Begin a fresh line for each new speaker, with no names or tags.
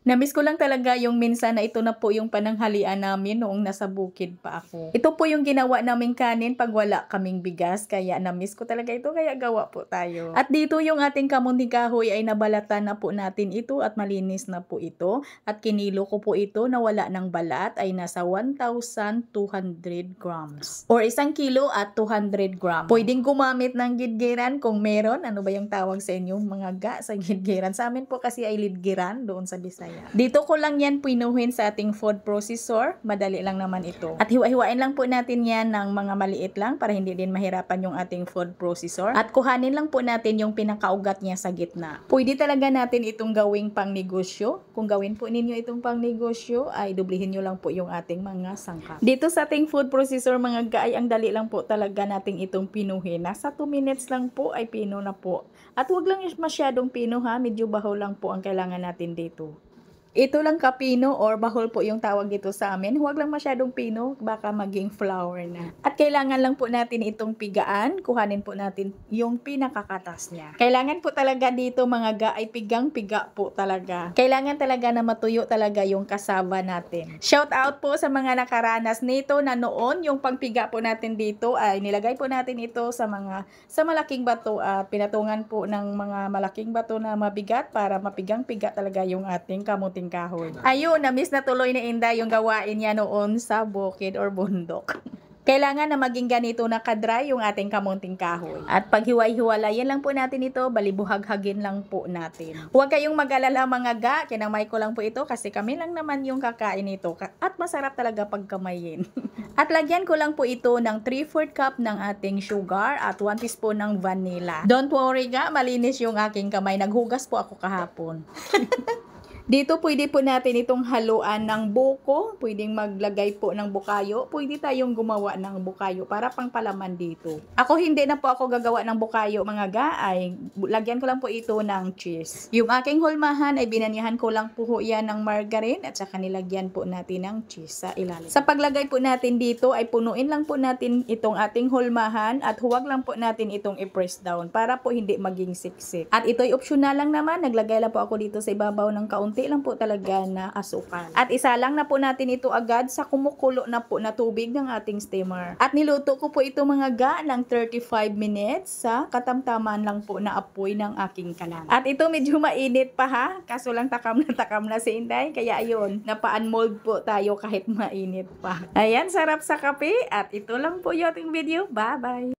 Namiss ko lang talaga yung minsan na ito na po yung pananghalian namin noong nasa bukid pa ako. Ito po yung ginawa naming kanin pag wala kaming bigas, kaya namiss ko talaga ito, kaya gawa po tayo. At dito yung ating kamunting kahoy ay nabalatan na po natin ito at malinis na po ito. At kinilo ko po ito na wala ng balat ay nasa 1,200 grams. Or 1 kilo at 200 grams. Pwedeng gumamit ng gidgiran kung meron. Ano ba yung tawag sa inyo mga ga sa gidgiran? Sa amin po kasi ay lidgiran doon sa Bisaya. Dito ko lang yan pinuhin sa ating food processor. Madali lang naman ito. At hiwa-hiwain lang po natin yan ng mga maliit lang para hindi din mahirapan yung ating food processor. At kuhanin lang po natin yung pinakaugat niya sa gitna. Pwede talaga natin itong gawing pang negosyo. Kung gawin po ninyo itong pang negosyo, ay dublihin nyo lang po yung ating mga sangkap. Dito sa ating food processor mga gaay, ang dali lang po talaga nating itong pinuhin. Nasa 2 minutes lang po ay pino na po. At wag lang masyadong pino ha, medyo baho lang po ang kailangan natin dito. Ito lang kapino or bahol po yung tawag dito sa amin. Huwag lang masyadong pino, baka maging flour na. At kailangan lang po natin itong pigaan. Kuhanin po natin yung pinakakatas niya. Kailangan po talaga dito mga ga ay pigang-piga po talaga. Kailangan talaga na matuyo talaga yung kasava natin. Shout out po sa mga nakaranas nito na noon yung pagpiga po natin dito ay nilagay po natin ito sa malaking bato at pinatungan po ng mga malaking bato na mabigat para mapigang-piga talaga yung ating kamuting kahoy. Ayun, na-miss na tuloy ni Inday yung gawain niya noon sa bukid or bundok. Kailangan na maging ganito na kadry yung ating kamunting kahoy. At paghiwa-hiwalayan lang po natin ito, balibuhaghagin lang po natin. Huwag kayong mag-alala mga ga, kinamay ko lang po ito kasi kami lang naman yung kakain ito. At masarap talaga pagkamayin. At lagyan ko lang po ito ng 3/4 cup ng ating sugar at 1 teaspoon ng vanilla. Don't worry ga, malinis yung aking kamay. Naghugas po ako kahapon. Dito pwede po natin itong haluan ng buko, pwedeng maglagay po ng bukayo, pwede tayong gumawa ng bukayo para pangpalaman dito. Ako hindi na po ako gagawa ng bukayo mga gaay, lagyan ko lang po ito ng cheese. Yung aking hulmahan ay binanihan ko lang po yan ng margarine at saka nilagyan po natin ng cheese sa ilalim. Sa paglagay po natin dito ay punuin lang po natin itong ating hulmahan at huwag lang po natin itong i-press down para po hindi maging siksik. At ito'y optional lang naman, naglagay lang po ako dito sa ibabaw ng kaunti lang po talaga na asukal. At isa lang na po natin ito agad sa kumukulo na po na tubig ng ating steamer. At niluto ko po ito mga ga ng 35 minutes sa katamtaman lang po na apoy ng aking kalan. At ito medyo mainit pa ha, kaso lang takam na si Inday. Kaya ayun, napa-unmold po tayo kahit mainit pa. Ayan, sarap sa kape. At ito lang po yung ating video. Bye-bye!